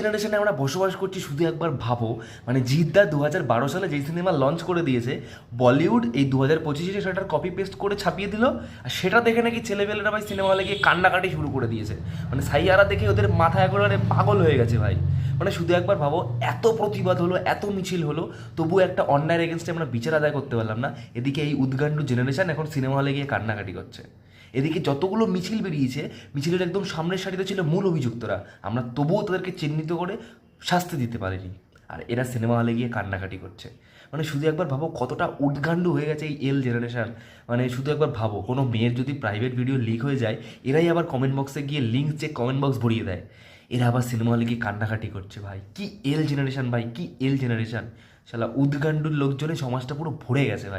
জেনারেশনে আমরা বসবাস করছি শুধু একবার ভাবো। মানে জিদ্দা 2012 সালে যেই সিনেমা লঞ্চ করে দিয়েছে, বলিউড এই 2025-এ সেটার কপি পেস্ট করে ছাপিয়ে দিল। আর সেটা দেখে নাকি ছেলেপেলেরা ভাই সিনেমা হলে গিয়ে কান্নাকাটি শুরু করে দিয়েছে। মানে সাইয়ারা দেখে ওদের মাথা একেবারে পাগল হয়ে গেছে ভাই। মানে শুধু একবার ভাবো, এত প্রতিবাদ হলো, এত মিছিল হলো, তবুও একটা অন্যায়ের এগেনস্টে আমরা বিচার আদায় করতে পারলাম না। এদিকে এই উদ্গান্ডু জেনারেশন এখন সিনেমা হলে গিয়ে কান্নাকাটি করছে। এদিকে যতগুলো মিছিল বেরিয়েছে, মিছিলের একদম সামনের সারিতে ছিল মূল অভিযুক্তরা, আমরা তবুও তাদেরকে চিহ্নিত করে শাস্তি দিতে পারিনি। আর এরা সিনেমা হলে গিয়ে কান্নাকাটি করছে। মানে শুধু একবার ভাবো কতটা উদ্গান্ডু হয়ে গেছে এই এল জেনারেশন। মানে শুধু একবার ভাবো, কোনো মেয়ের যদি প্রাইভেট ভিডিও লিক হয়ে যায়, এরাই আবার কমেন্ট বক্সে গিয়ে লিঙ্ক চেক কমেন্ট বক্স ভরিয়ে দেয়। এরা আবার সিনেমা হলে গিয়ে কান্নাকাটি করছে। ভাই কি এল জেনারেশন, ভাই কি এল জেনারেশন! শালা উদ্গান্ডুর লোকজনে সমাজটা পুরো ভরে গেছে ভাই।